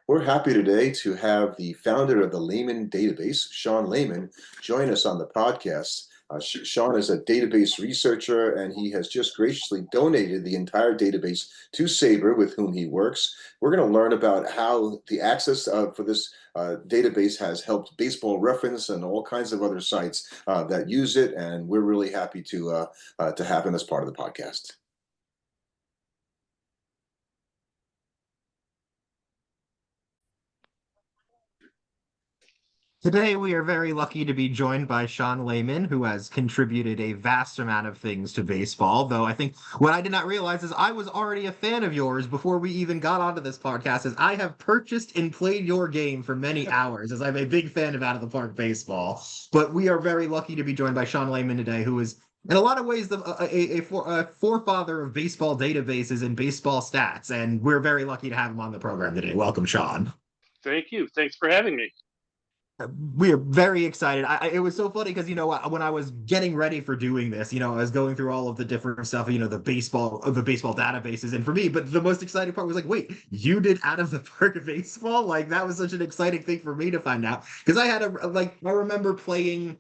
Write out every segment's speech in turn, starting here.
We're happy today to have the founder of the Lahman database, Sean Lahman, join us on the podcast. Sean is a database researcher, and he has just graciously donated the entire database to SABR, with whom he works. We're going to learn about how the access for this database has helped Baseball Reference and all kinds of other sites that use it, and we're really happy to have him as part of the podcast. Today, we are very lucky to be joined by Sean Lahman, who has contributed a vast amount of things to baseball. Though I think what I did not realize is I was already a fan of yours before we even got onto this podcast, as I have purchased and played your game for many hours, as I'm a big fan of Out of the Park baseball. But we are very lucky to be joined by Sean Lahman today, who is in a lot of ways a forefather of baseball databases and baseball stats. And we're very lucky to have him on the program today. Welcome, Sean. Thank you. Thanks for having me. We are very excited. It was so funny because, when I was getting ready for doing this, I was going through all of the different stuff, the baseball databases. And for me, but the most exciting part was like, wait, you did Out of the Park baseball? Like, that was such an exciting thing for me to find out. Because I remember playing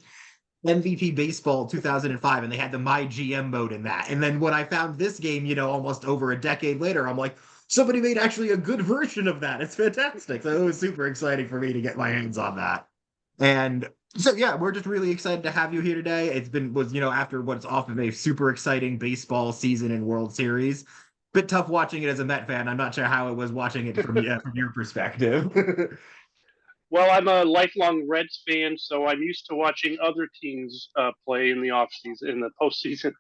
MVP Baseball 2005, and they had the My GM mode in that. And then when I found this game, almost over a decade later, I'm like, somebody made actually a good version of that. It's fantastic. So it was super exciting for me to get my hands on that. And so, yeah, we're just really excited to have you here today. After what's often a super exciting baseball season and World Series, bit tough watching it as a Met fan. I'm not sure how it was watching it from your perspective. Well, I'm a lifelong Reds fan, so I'm used to watching other teams play in the offseason, in the postseason.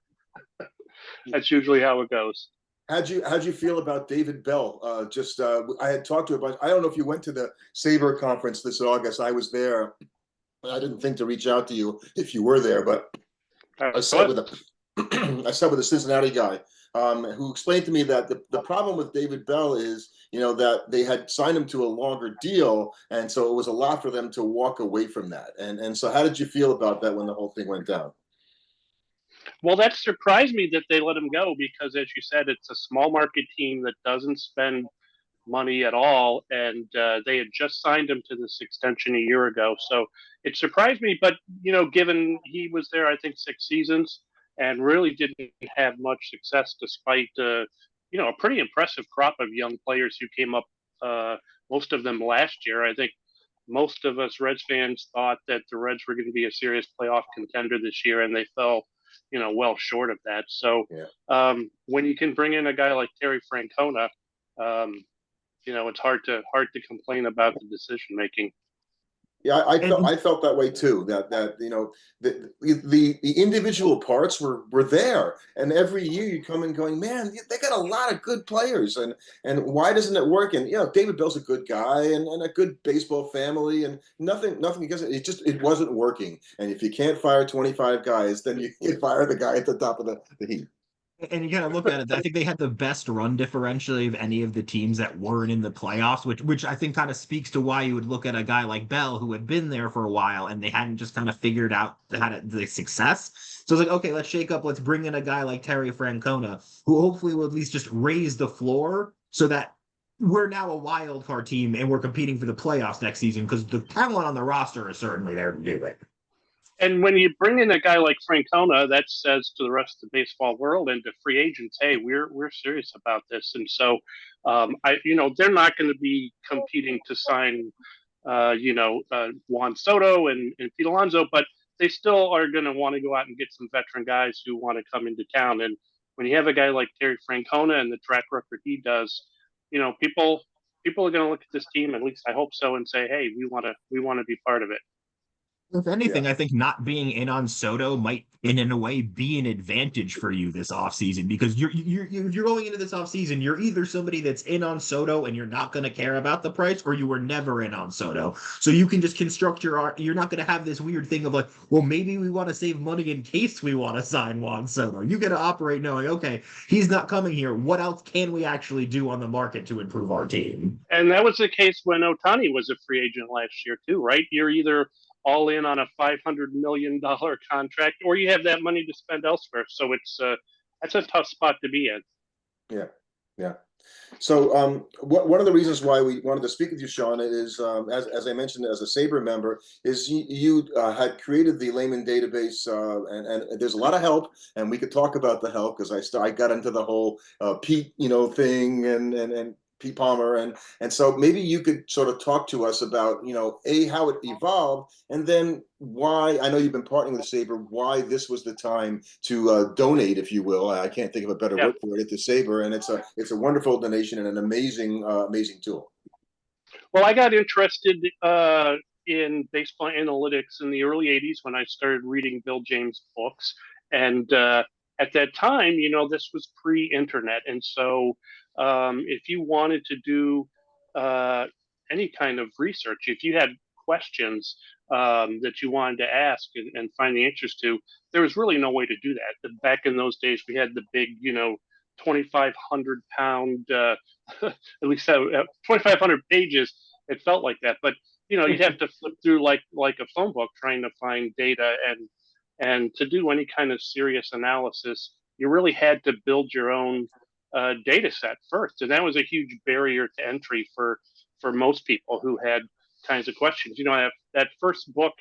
That's usually how it goes. How'd you feel about David Bell? I had talked to a bunch. I don't know if you went to the SABR conference this August. I was there. I didn't think to reach out to you if you were there, but I sat with a Cincinnati guy who explained to me that the problem with David Bell is, that they had signed him to a longer deal, and so it was a lot for them to walk away from that. And so, how did you feel about that when the whole thing went down? Well, that surprised me that they let him go because, as you said, it's a small market team that doesn't spend money at all, and they had just signed him to this extension a year ago. So it surprised me, but given he was there, I think 6 seasons, and really didn't have much success despite a pretty impressive crop of young players who came up. Most of them last year. I think most of us Reds fans thought that the Reds were going to be a serious playoff contender this year, and they fell well short of that. So when you can bring in a guy like Terry Francona, it's hard to complain about the decision making. Yeah, I felt that way too. That the individual parts were there, and every year you come in going, man, they got a lot of good players, and why doesn't it work? And David Bell's a good guy and a good baseball family, and nothing against it. It wasn't working. And if you can't fire 25 guys, then you fire the guy at the top of the heap. And you kind of look at it, I think they had the best run differential of any of the teams that weren't in the playoffs, which I think kind of speaks to why you would look at a guy like Bell, who had been there for a while, and they hadn't just kind of figured out the success. So it's like, okay, let's shake up. Let's bring in a guy like Terry Francona, who hopefully will at least just raise the floor so that we're now a wild card team and we're competing for the playoffs next season, because the talent on the roster is certainly there to do it. And when you bring in a guy like Francona, that says to the rest of the baseball world and to free agents, hey, we're serious about this. And so, they're not going to be competing to sign, Juan Soto and Pete Alonso, but they still are going to want to go out and get some veteran guys who want to come into town. And when you have a guy like Terry Francona and the track record he does, people are going to look at this team, at least I hope so, and say, hey, we want to be part of it. If anything, I think not being in on Soto might, in a way, be an advantage for you this offseason, because you're going into this offseason, you're either somebody that's in on Soto and you're not going to care about the price, or you were never in on Soto. So you can just construct you're not going to have this weird thing of like, well, maybe we want to save money in case we want to sign Juan Soto. You got to operate knowing, okay, he's not coming here. What else can we actually do on the market to improve our team? And that was the case when Ohtani was a free agent last year too, right? You're either all in on a $500 million contract, or you have that money to spend elsewhere. So that's a tough spot to be in. Yeah. So, one of the reasons why we wanted to speak with you, Sean, is as I mentioned, as a SABR member, is you had created the Lahman database, and there's a lot of help, and we could talk about the help because I got into the whole Pete, thing, and Pete Palmer, and so maybe you could sort of talk to us about, how it evolved, and then why. I know you've been partnering with SABR, why this was the time to donate, if you will. I can't think of a better Yeah. word for it, to SABR, and it's a wonderful donation and an amazing tool. Well, I got interested in baseball analytics in the early 80s when I started reading Bill James books. And at that time, this was pre-internet. And so if you wanted to do any kind of research, if you had questions that you wanted to ask and find the answers to, there was really no way to do that. Back in those days, we had the big, 2,500 pound, at least 2,500 pages. It felt like that, but you'd have to flip through like a phone book trying to find data, and to do any kind of serious analysis, you really had to build your own data set first, and that was a huge barrier to entry for most people who had kinds of questions. That first book,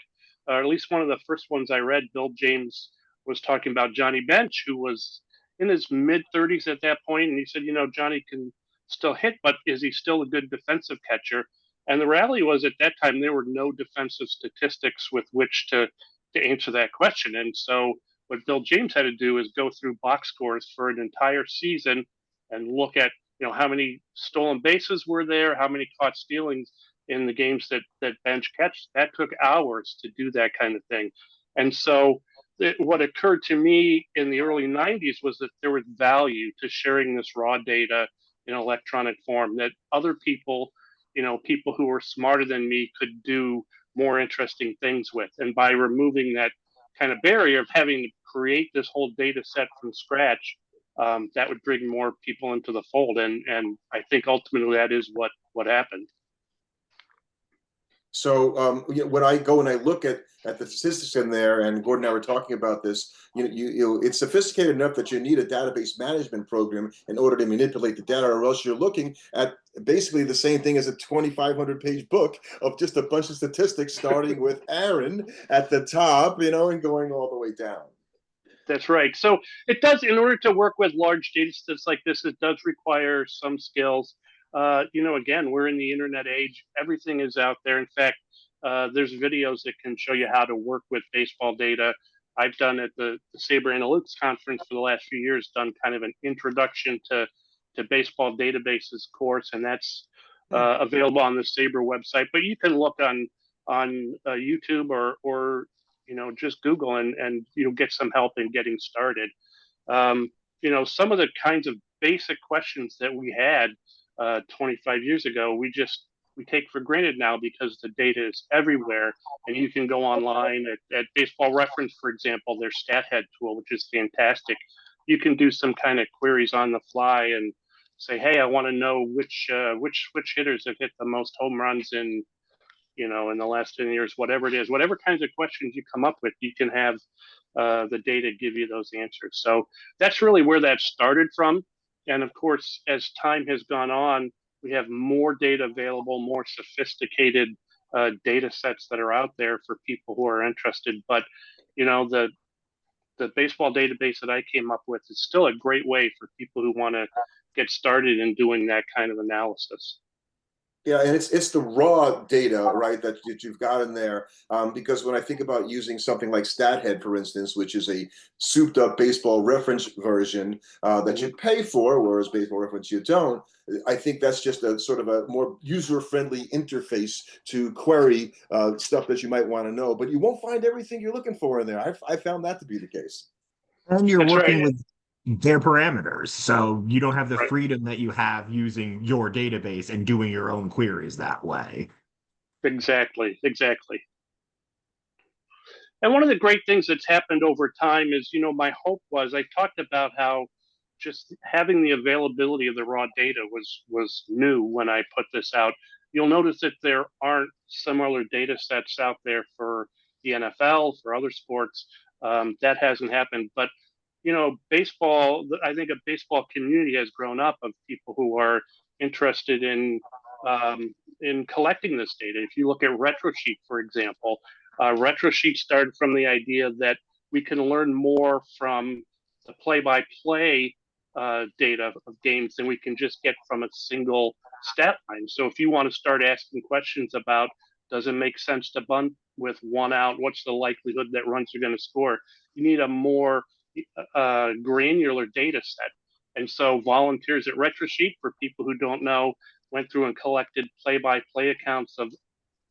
or at least one of the first ones I read, Bill James was talking about Johnny Bench, who was in his mid 30s at that point, and he said, Johnny can still hit, but is he still a good defensive catcher? And the reality was, at that time, there were no defensive statistics with which to answer that question. And so what Bill James had to do is go through box scores for an entire season and look at, how many stolen bases were there, how many caught stealings in the games that Bench catch. That took hours to do that kind of thing. And so what occurred to me in the early 90s was that there was value to sharing this raw data in electronic form, that other people, people who were smarter than me, could do more interesting things with. And by removing that kind of barrier of having to create this whole data set from scratch, that would bring more people into the fold. And I think ultimately that is what happened. So when I go and I look at the statistics in there, and Gordon and I were talking about this, it's sophisticated enough that you need a database management program in order to manipulate the data, or else you're looking at basically the same thing as a 2,500-page book of just a bunch of statistics, starting with Aaron at the top, and going all the way down. That's right. So it does, in order to work with large data sets like this, it does require some skills. Again, we're in the internet age. Everything is out there. In fact, there's videos that can show you how to work with baseball data. I've done at the SABR Analytics Conference for the last few years, done kind of an introduction to baseball databases course, and that's available on the SABR website. But you can look on YouTube or just Google, and you'll get some help in getting started. Some of the kinds of basic questions that we had 25 years ago, we take for granted now because the data is everywhere, and you can go online at Baseball Reference, for example, their StatHead tool, which is fantastic. You can do some kind of queries on the fly and say, hey, I want to know which hitters have hit the most home runs in the last 10 years, whatever it is, whatever kinds of questions you come up with, you can have the data give you those answers. So that's really where that started from. And of course, as time has gone on, we have more data available, more sophisticated data sets that are out there for people who are interested. But, the baseball database that I came up with is still a great way for people who want to get started in doing that kind of analysis. Yeah, and it's the raw data, right, that you've got in there. Because when I think about using something like StatHead, for instance, which is a souped-up baseball reference version that you pay for, whereas Baseball Reference you don't, I think that's just a sort of a more user-friendly interface to query stuff that you might want to know. But you won't find everything you're looking for in there. I found that to be the case. And you're That's working right. with their parameters, so you don't have the Right. freedom that you have using your database and doing your own queries that way. Exactly. And one of the great things that's happened over time is, my hope was, I talked about how just having the availability of the raw data was new when I put this out. You'll notice that there aren't similar data sets out there for the NFL, for other sports. That hasn't happened. But, baseball. I think a baseball community has grown up of people who are interested in collecting this data. If you look at RetroSheet, for example, RetroSheet started from the idea that we can learn more from the play-by-play data of games than we can just get from a single stat line. So if you want to start asking questions about, does it make sense to bunt with one out? What's the likelihood that runs are going to score? You need a more granular data set. And so volunteers at RetroSheet, for people who don't know, went through and collected play-by-play accounts of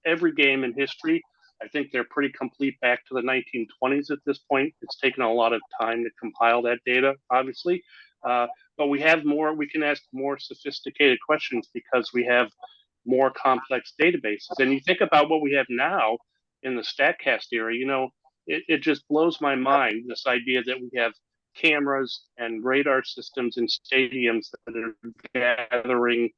every game in history. I think they're pretty complete back to the 1920s at this point. It's taken a lot of time to compile that data, obviously. But we can ask more sophisticated questions because we have more complex databases. And you think about what we have now in the StatCast era, it just blows my mind, this idea that we have cameras and radar systems in stadiums that are gathering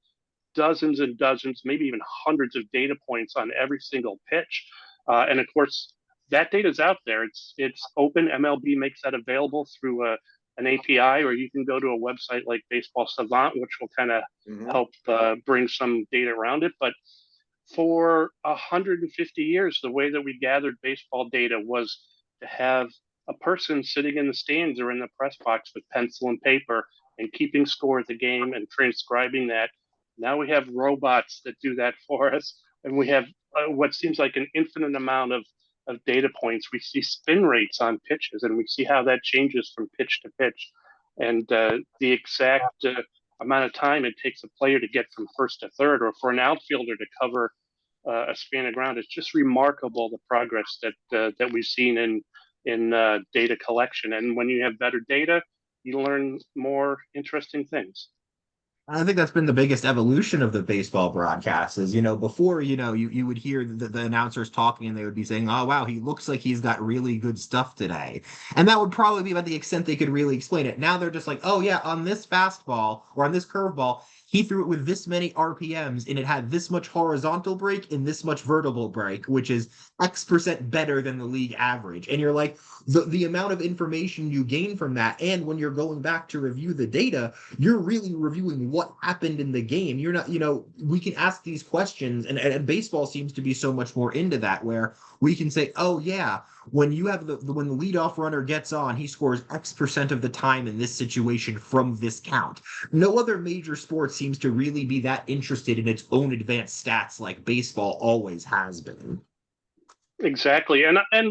dozens and dozens, maybe even hundreds of data points on every single pitch. And of course, that data is out there. It's open. MLB makes that available through an API, or you can go to a website like Baseball Savant, which will kind of help bring some data around it. But for 150 years, the way that we gathered baseball data was to have a person sitting in the stands or in the press box with pencil and paper and keeping score of the game and transcribing that. Now we have robots that do that for us, and we have what seems like an infinite amount of data points. We see spin rates on pitches, and we see how that changes from pitch to pitch, and the exact amount of time it takes a player to get from first to third, or for an outfielder to cover a span of ground. It's just remarkable, the progress that we've seen in data collection. And when you have better data, you learn more interesting things. I think that's been the biggest evolution of the baseball broadcast is, before, you would hear the announcers talking and they would be saying, oh, wow, he looks like he's got really good stuff today. And that would probably be about the extent they could really explain it. Now they're just like, oh, yeah, on this fastball or on this curveball, he threw it with this many RPMs and it had this much horizontal break and this much vertical break, which is X% better than the league average. And you're like, the amount of information you gain from that, and when you're going back to review the data, you're really reviewing what happened in the game. You're not, we can ask these questions, and baseball seems to be so much more into that, where we can say, oh yeah, when you have when the leadoff runner gets on, he scores X% of the time in this situation from this count. No other major sport seems to really be that interested in its own advanced stats like baseball always has been. Exactly. And I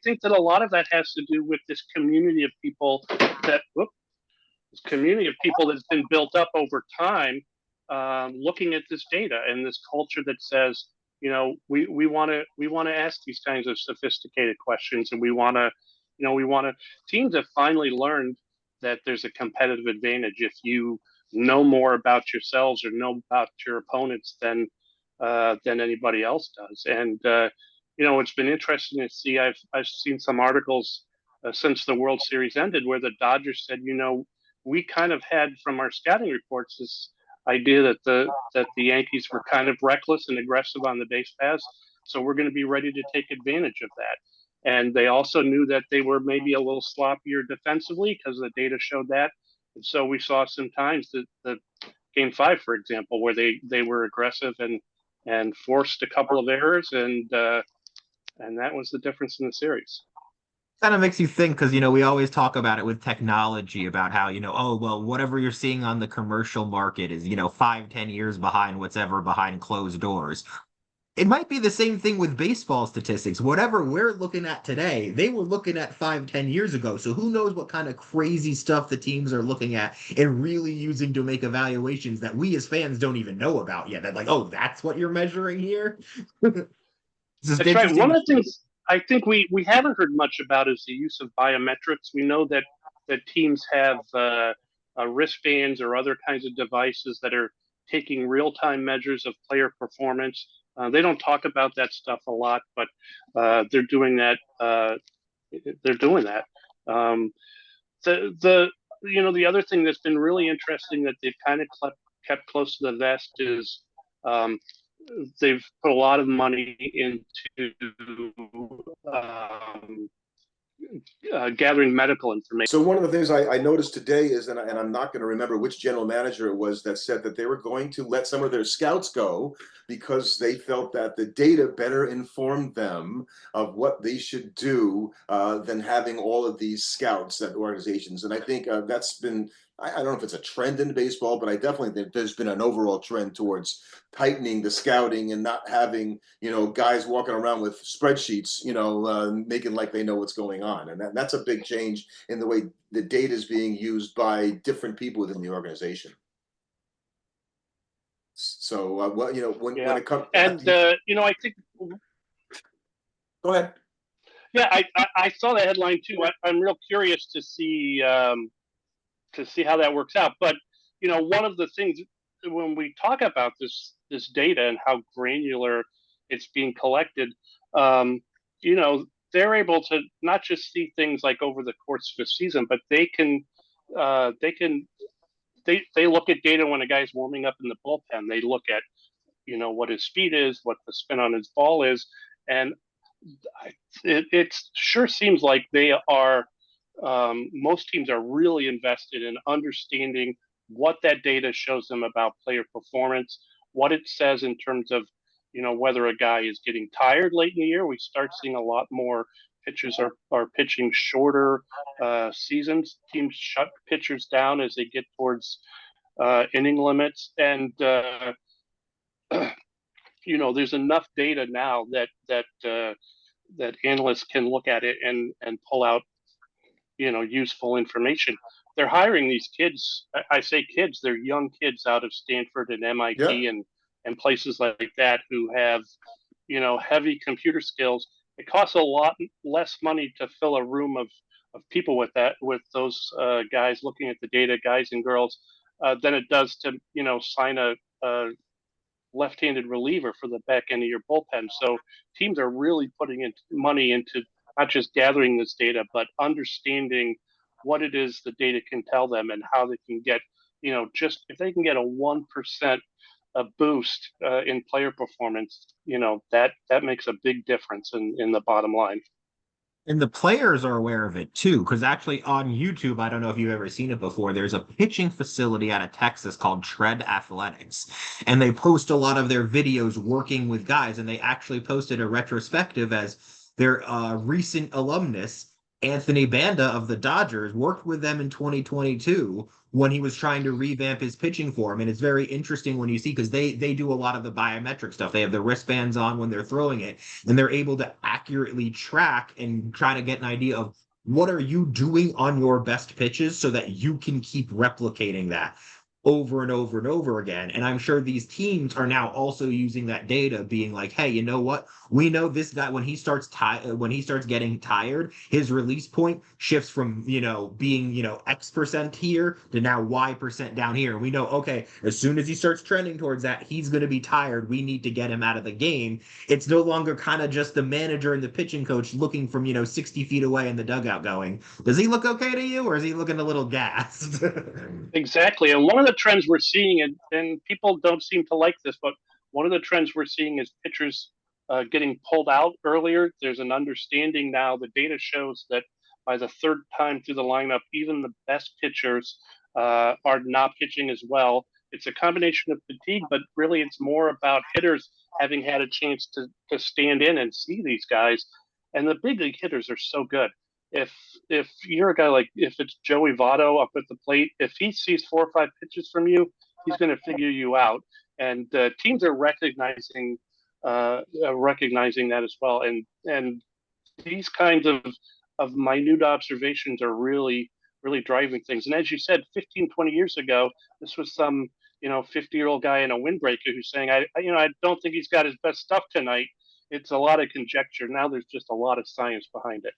think that a lot of that has to do with this community of people that's been built up over time, looking at this data and this culture that says, we want to ask these kinds of sophisticated questions, and we want to teams have finally learned that there's a competitive advantage if you know more about yourselves or know about your opponents than anybody else does. And it's been interesting to see. I've seen some articles since the World Series ended where the Dodgers said, we kind of had from our scouting reports this idea that the Yankees were kind of reckless and aggressive on the base paths, so we're going to be ready to take advantage of that. And they also knew that they were maybe a little sloppier defensively because the data showed that. And so we saw some times that the Game 5, for example, where they were aggressive and forced a couple of errors, and that was the difference in the series. Kind of makes you think, because we always talk about it with technology about how oh well, whatever you're seeing on the commercial market is 5-10 years behind what's ever behind closed doors. It might be the same thing with baseball statistics. Whatever we're looking at today, they were looking at 5-10 years ago. So who knows what kind of crazy stuff the teams are looking at and really using to make evaluations that we as fans don't even know about yet. They're like, oh, that's what you're measuring here. That's right. One of the things I think we haven't heard much about is the use of biometrics. We know that teams have wristbands or other kinds of devices that are taking real-time measures of player performance. They don't talk about that stuff a lot, but they're doing that. The other thing that's been really interesting that they've kind of kept close to the vest is they've put a lot of money into gathering medical information. So one of the things I noticed today is, and I'm not going to remember which general manager it was that said that they were going to let some of their scouts go because they felt that the data better informed them of what they should do than having all of these scouts at organizations. And I think that's been, I don't know if it's a trend in baseball, but I definitely think there's been an overall trend towards tightening the scouting and not having, guys walking around with spreadsheets, making like they know what's going on. And that's a big change in the way the data is being used by different people within the organization. So, when it comes, and I think. Go ahead. Yeah, I saw the headline too. I'm real curious to see how that works out. But one of the things when we talk about this data and how granular it's being collected, they're able to not just see things like over the course of a season, but they look at data when a guy's warming up in the bullpen. They look at what his speed is, what the spin on his ball is, and it sure seems like they are. Most teams are really invested in understanding what that data shows them about player performance, what it says in terms of whether a guy is getting tired late in the year. We start seeing a lot more pitchers are pitching shorter seasons. Teams shut pitchers down as they get towards inning limits, and there's enough data now that analysts can look at it and pull out useful information. They're hiring these kids. I say kids, they're young kids out of Stanford and MIT and places like that who have heavy computer skills. It costs a lot less money to fill a room of people with those guys looking at the data, guys and girls, than it does to sign a left-handed reliever for the back end of your bullpen. So teams are really putting money into not just gathering this data, but understanding what it is the data can tell them and how they can get, just if they can get a 1% boost in player performance, that makes a big difference in the bottom line. And the players are aware of it too, because actually on YouTube, I don't know if you've ever seen it before, there's a pitching facility out of Texas called Tread Athletics. And they post a lot of their videos working with guys, and they actually posted a retrospective as their recent alumnus, Anthony Banda of the Dodgers, worked with them in 2022 when he was trying to revamp his pitching form. And it's very interesting when you see, because they do a lot of the biometric stuff. They have the wristbands on when they're throwing it, and they're able to accurately track and try to get an idea of what are you doing on your best pitches so that you can keep replicating that over and over and over again. And I'm sure these teams are now also using that data, being like, hey, you know what? We know this guy, when he starts getting tired, his release point shifts from, being, X% here to now Y% down here. And we know, okay, as soon as he starts trending towards that, he's going to be tired. We need to get him out of the game. It's no longer kind of just the manager and the pitching coach looking from, 60 feet away in the dugout going, does he look okay to you, or is he looking a little gassed? Exactly. And one of the trends we're seeing, and people don't seem to like this, but one of the trends we're seeing is pitchers getting pulled out earlier. There's an understanding now. The data shows that by the third time through the lineup, even the best pitchers are not pitching as well. It's a combination of fatigue, but really it's more about hitters having had a chance to stand in and see these guys. And the big league hitters are so good. If you're a guy like, if it's Joey Votto up at the plate, if he sees 4 or 5 pitches from you, he's going to figure you out. And teams are recognizing that as well. And these kinds of minute observations are really, really driving things. And as you said, 15, 20 years ago, this was some 50-year-old guy in a windbreaker who's saying, I don't think he's got his best stuff tonight. It's a lot of conjecture. Now there's just a lot of science behind it.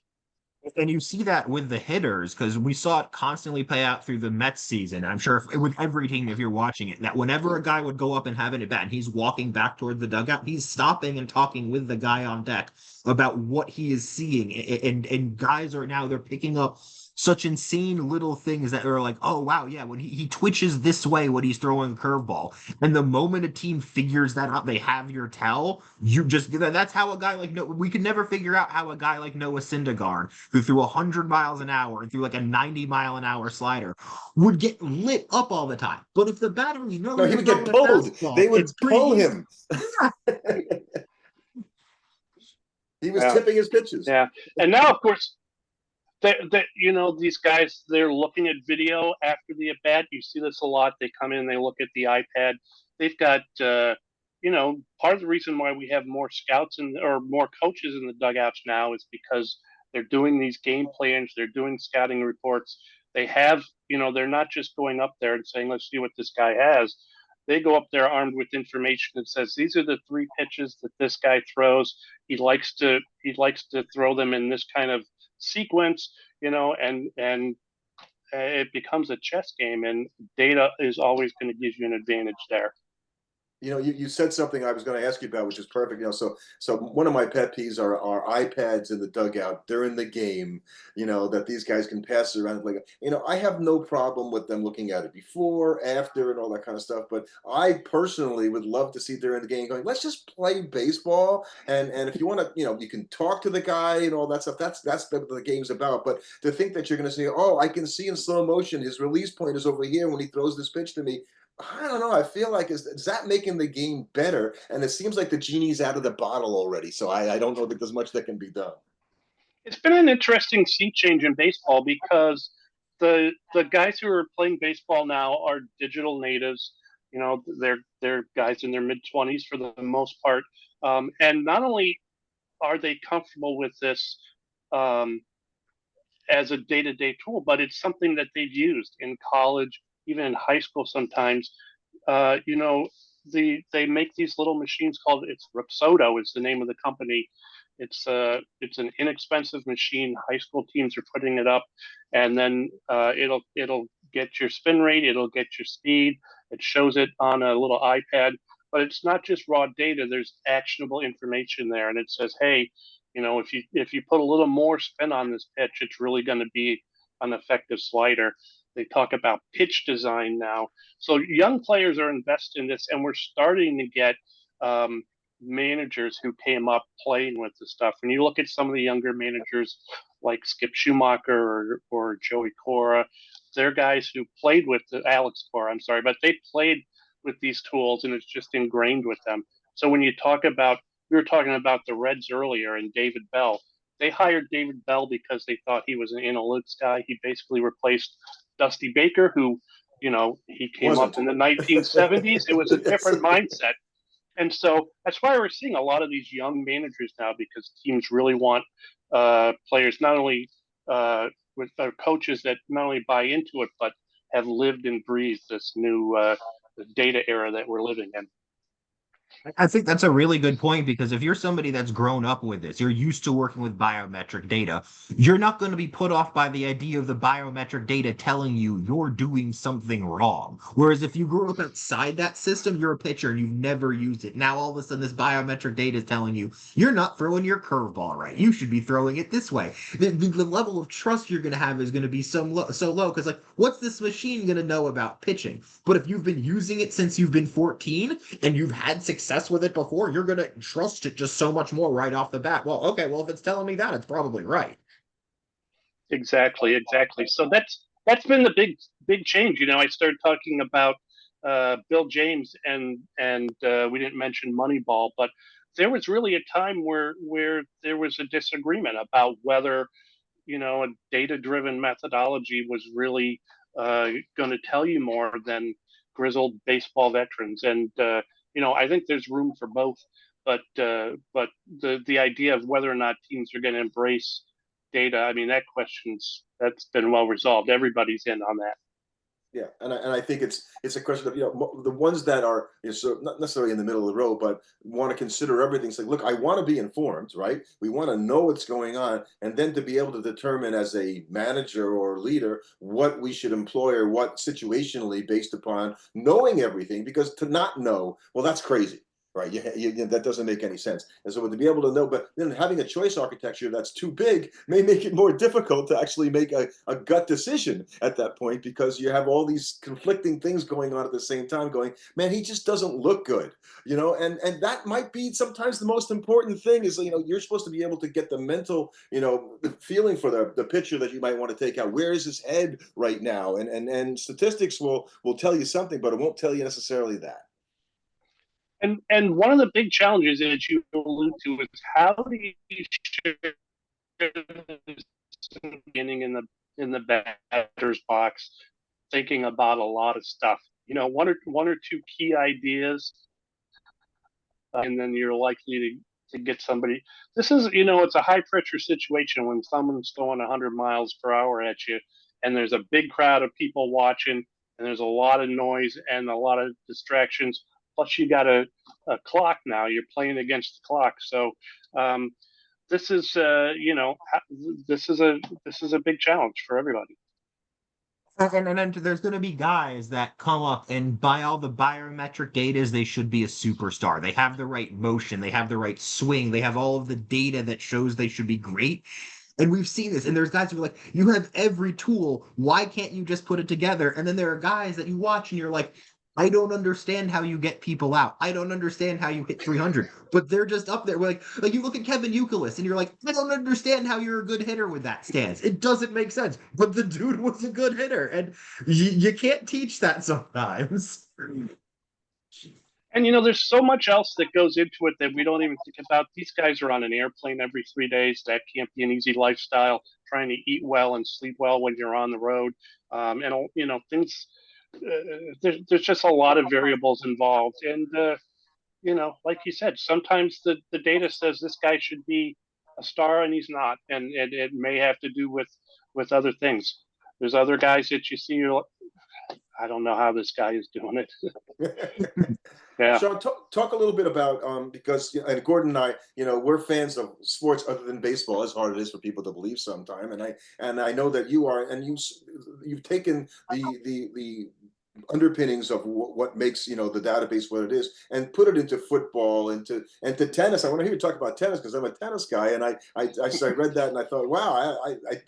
And you see that with the hitters, because we saw it constantly play out through the Mets season. I'm sure with every team, if you're watching it, that whenever a guy would go up and have an at bat and he's walking back toward the dugout, he's stopping and talking with the guy on deck about what he is seeing. And guys are now, they're picking up such insane little things that are like, oh wow, yeah, when he twitches this way when he's throwing a curveball. And the moment a team figures that out, they have your tell. You just that's how a guy like no, we could never figure out how a guy like Noah Syndergaard, who threw 100 miles an hour and threw like a 90-mile-an-hour slider, would get lit up all the time. But if the batters know No, he you're would get throwing a pulled. fastball, They would it's pretty pull easy. him. He was Yeah. tipping his pitches. Yeah, and now of course, you know, these guys, they're looking at video after the at bat. You see this a lot. They come in, they look at the iPad. They've got, you know, part of the reason why we have more scouts or more coaches in the dugouts now is because they're doing these game plans. They're doing scouting reports. They have, you know, they're not just going up there and saying, let's see what this guy has. They go up there armed with information that says these are the 3 pitches that this guy throws. He likes to throw them in this kind of sequence, you know, and it becomes a chess game, and data is always going to give you an advantage there. You know, you said something I was going to ask you about, which is perfect. You know, so one of my pet peeves are iPads in the dugout during the game. You know, that these guys can pass it around. Like, you know, I have no problem with them looking at it before, after, and all that kind of stuff. But I personally would love to see during the game going, let's just play baseball. And if you want to, you know, you can talk to the guy and all that stuff. That's what the game's about. But to think that you're going to say, oh, I can see in slow motion his release point is over here when he throws this pitch to me. I don't know. I feel like is that making the game better? And it seems like the genie's out of the bottle already. So I don't know that there's much that can be done. It's been an interesting sea change in baseball because the guys who are playing baseball now are digital natives. You know, they're guys in their mid-20s for the most part, and not only are they comfortable with this um, as a day-to-day tool, but it's something that they've used in college, even in high school sometimes. You know, they make these little machines called it's Rapsodo is the name of the company. It's an inexpensive machine. High school teams are putting it up, and then it'll get your spin rate, it'll get your speed. It shows it on a little iPad, but it's not just raw data. There's actionable information there, and it says, hey, you know, if you put a little more spin on this pitch, it's really going to be an effective slider. They talk about pitch design now. So young players are invested in this, and we're starting to get managers who came up playing with the stuff. When you look at some of the younger managers like Skip Schumacher or Joey Cora, they're guys who played with Alex Cora, I'm sorry, but they played with these tools, and it's just ingrained with them. So when you talk about, we were talking about the Reds earlier and David Bell. They hired David Bell because they thought he was an analytics guy. He basically replaced Dusty Baker, who, you know, he came up in the 1970s. It was a different mindset. And so that's why we're seeing a lot of these young managers now, because teams really want players not only with coaches that not only buy into it, but have lived and breathed this new data era that we're living in. I think that's a really good point because if you're somebody that's grown up with this, you're used to working with biometric data, you're not going to be put off by the idea of the biometric data telling you you're doing something wrong. Whereas if you grew up outside that system, you're a pitcher and you've never used it. Now all of a sudden this biometric data is telling you you're not throwing your curveball right. You should be throwing it this way. The level of trust you're going to have is going to be so low because like, what's this machine going to know about pitching? But if you've been using it since you've been 14 and you've had success with it before, you're going to trust it just so much more right off the bat. Well, okay, well, if it's telling me that, it's probably right. Exactly. So that's been the big change. You know, I started talking about Bill James and we didn't mention Moneyball, but there was really a time where there was a disagreement about whether, you know, a data-driven methodology was really going to tell you more than grizzled baseball veterans. And you know, I think there's room for both. But the idea of whether or not teams are going to embrace data, I mean, that's been well resolved. Everybody's in on that. Yeah, and I think it's a question of, you know, the ones that are, you know, so not necessarily in the middle of the road, but want to consider everything. It's like, look, I want to be informed, right? We want to know what's going on, and then to be able to determine as a manager or leader what we should employ or what situationally based upon knowing everything. Because to not know, well, that's crazy. Right. That doesn't make any sense. And so to be able to know, but then having a choice architecture that's too big may make it more difficult to actually make a gut decision at that point, because you have all these conflicting things going on at the same time going, man, he just doesn't look good, and that might be sometimes the most important thing is, you're supposed to be able to get the mental, feeling for the picture that you might want to take out. Where is his head right now? And statistics will tell you something, but it won't tell you necessarily that. And one of the big challenges that you allude to is how do you share beginning in the batter's box, thinking about a lot of stuff. One or two key ideas, and then you're likely to get somebody. This is, it's a high pressure situation when someone's throwing 100 miles per hour at you, and there's a big crowd of people watching, and there's a lot of noise and a lot of distractions. Plus, you got a clock now. You're playing against the clock, so this is, this is a big challenge for everybody. And there's going to be guys that come up and by all the biometric data, they should be a superstar. They have the right motion, they have the right swing, they have all of the data that shows they should be great. And we've seen this. And there's guys who are like, you have every tool. Why can't you just put it together? And then there are guys that you watch and you're like, I don't understand how you get people out. I don't understand how you hit 300, but they're just up there. We're like you look at Kevin Youkilis and you're like, I don't understand how you're a good hitter with that stance. It doesn't make sense, but the dude was a good hitter, and you can't teach that sometimes. And there's so much else that goes into it that we don't even think about. These guys are on an airplane every 3 days. That can't be an easy lifestyle. Trying to eat well and sleep well when you're on the road, and things. There's just a lot of variables involved, and like you said, sometimes the data says this guy should be a star and he's not, and it may have to do with other things. There's other guys that you see, you're like, I don't know how this guy is doing it. Yeah. Sean, talk a little bit about because and Gordon and I, we're fans of sports other than baseball, as hard it is for people to believe sometime. And I know that you are, and you've taken the underpinnings of what makes the database what it is and put it into football and to tennis. I want to hear you talk about tennis because I'm a tennis guy, and I read that and I thought, wow,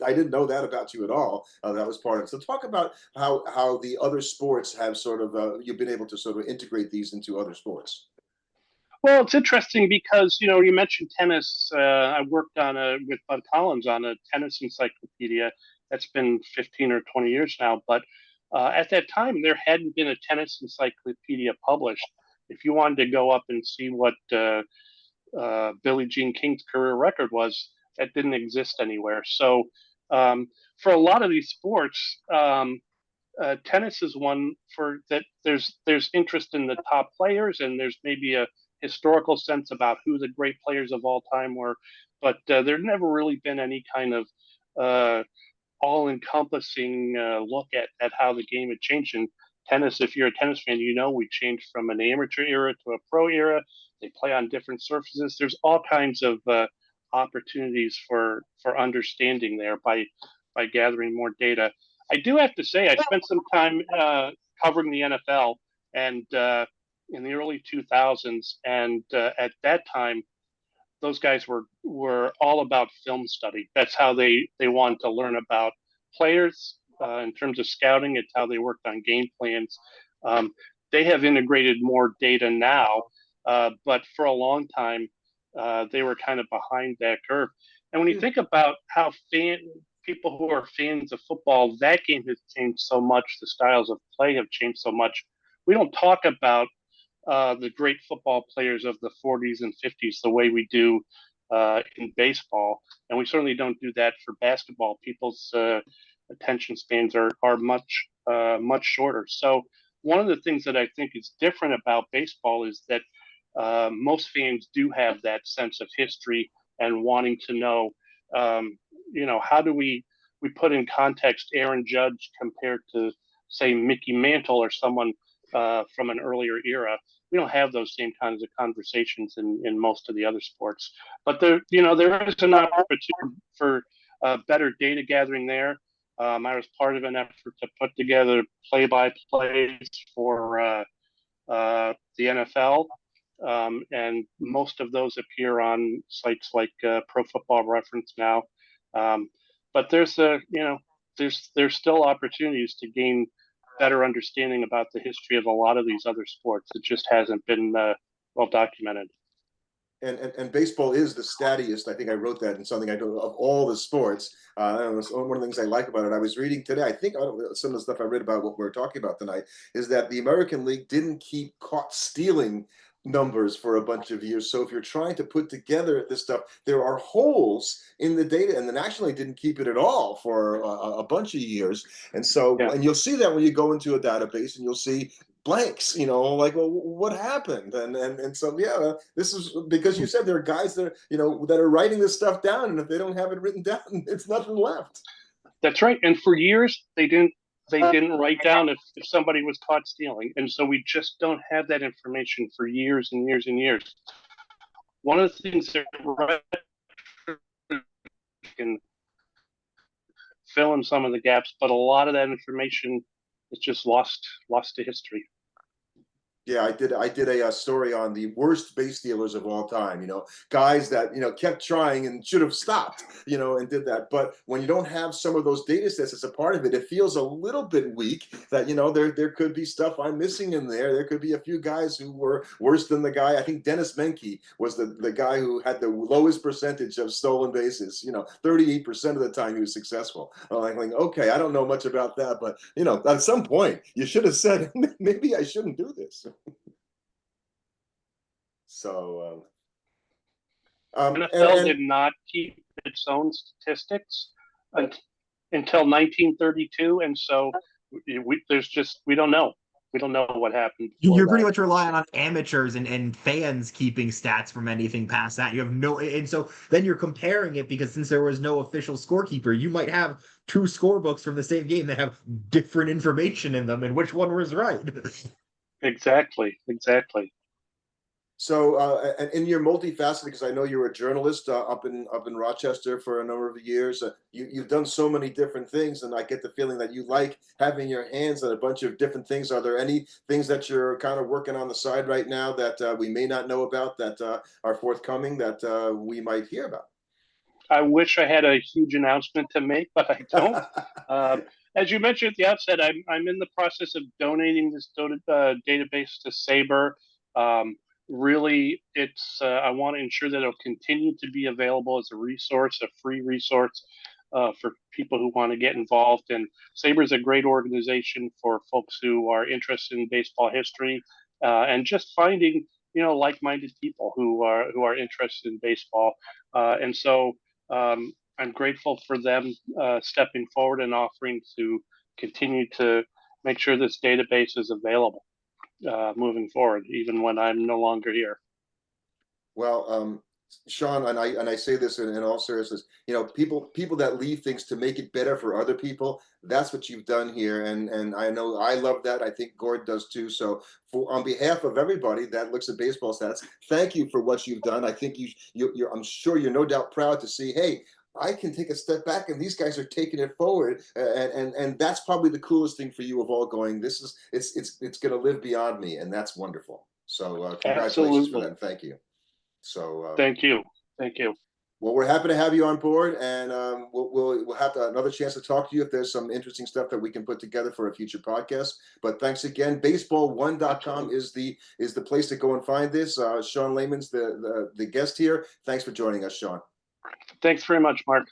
I didn't know that about you at all. That was part of it. So talk about how the other sports have sort of you've been able to sort of integrate these into other sports. Well, it's interesting because you mentioned tennis. I worked with Bud Collins on a tennis encyclopedia. That's been 15 or 20 years now, but at that time, there hadn't been a tennis encyclopedia published. If you wanted to go up and see what Billie Jean King's career record was, that didn't exist anywhere. So for a lot of these sports, tennis is one for that. There's interest in the top players, and there's maybe a historical sense about who the great players of all time were, but there's never really been any kind of all-encompassing look at how the game had changed. In tennis, if you're a tennis fan, we changed from an amateur era to a pro era. They play on different surfaces. There's all kinds of opportunities for understanding there by gathering more data. I do have to say, I spent some time covering the NFL and in the early 2000s, and at that time, those guys were all about film study. That's how they wanted to learn about players in terms of scouting. It's how they worked on game plans. They have integrated more data now, but for a long time, they were kind of behind that curve. And when you think about how people who are fans of football, that game has changed so much. The styles of play have changed so much. We don't talk about the great football players of the 40s and 50s the way we do in baseball, and we certainly don't do that for basketball. People's attention spans are much shorter. So one of the things that I think is different about baseball is that most fans do have that sense of history and wanting to know, how do we put in context Aaron Judge compared to, say, Mickey Mantle or someone from an earlier era. We don't have those same kinds of conversations in most of the other sports. But there is an opportunity for better data gathering there. I was part of an effort to put together play-by-plays for the NFL, and most of those appear on sites like Pro Football Reference now. But there's still opportunities to gain better understanding about the history of a lot of these other sports. It just hasn't been well documented. And baseball is the stattiest. I think I wrote that in something I do of all the sports. I don't know, one of the things I like about it. I was reading today. I think some of the stuff I read about what we're talking about tonight is that the American League didn't keep caught stealing numbers for a bunch of years. So if you're trying to put together this stuff, there are holes in the data, and the National League didn't keep it at all for a bunch of years. And so, Yeah. and you'll see that when you go into a database and you'll see blanks, like, well, what happened? And so, yeah, this is because you said there are guys that that are writing this stuff down, and if they don't have it written down, it's nothing left. That's right. And for years they didn't write down if somebody was caught stealing, and so we just don't have that information for years and years and years. One of the things that can fill in some of the gaps, but a lot of that information is just lost to history. Yeah, I did a story on the worst base stealers of all time, guys that, kept trying and should have stopped, and did that. But when you don't have some of those data sets as a part of it, it feels a little bit weak that, there could be stuff I'm missing in there. There could be a few guys who were worse than the guy. I think Dennis Menke was the guy who had the lowest percentage of stolen bases, 38% of the time he was successful. I'm like, okay, I don't know much about that, but, at some point you should have said, maybe I shouldn't do this. So NFL did not keep its own statistics until 1932, and so we don't know. We don't know what happened. You're pretty much relying on amateurs and fans keeping stats from anything past that. You have no, and so then you're comparing it because since there was no official scorekeeper, you might have two scorebooks from the same game that have different information in them, and which one was right. Exactly. So, and in your multifaceted, because I know you're a journalist up in Rochester for a number of years, you've done so many different things, and I get the feeling that you like having your hands on a bunch of different things. Are there any things that you're kind of working on the side right now that we may not know about that are forthcoming that we might hear about? I wish I had a huge announcement to make, but I don't. As you mentioned at the outset, I'm in the process of donating this database to SABR. Really, I want to ensure that it'll continue to be available as a resource, a free resource for people who want to get involved. And SABR is a great organization for folks who are interested in baseball history and just finding like-minded people who are interested in baseball. And so I'm grateful for them stepping forward and offering to continue to make sure this database is available moving forward, even when I'm no longer here. Well, Sean, and I say this in all seriousness, people that leave things to make it better for other people, that's what you've done here, and I know I love that. I think Gord does too. So, on behalf of everybody that looks at baseball stats, thank you for what you've done. I think you're I'm sure you're no doubt proud to see, hey, I can take a step back, and these guys are taking it forward, and that's probably the coolest thing for you of all. Going, it's going to live beyond me, and that's wonderful. So, congratulations for that, and thank you. So, thank you. Well, we're happy to have you on board, and we'll have another chance to talk to you if there's some interesting stuff that we can put together for a future podcast. But thanks again. Baseball1.com is the place to go and find this. Sean Lahman's the guest here. Thanks for joining us, Sean. Thanks very much, Mark.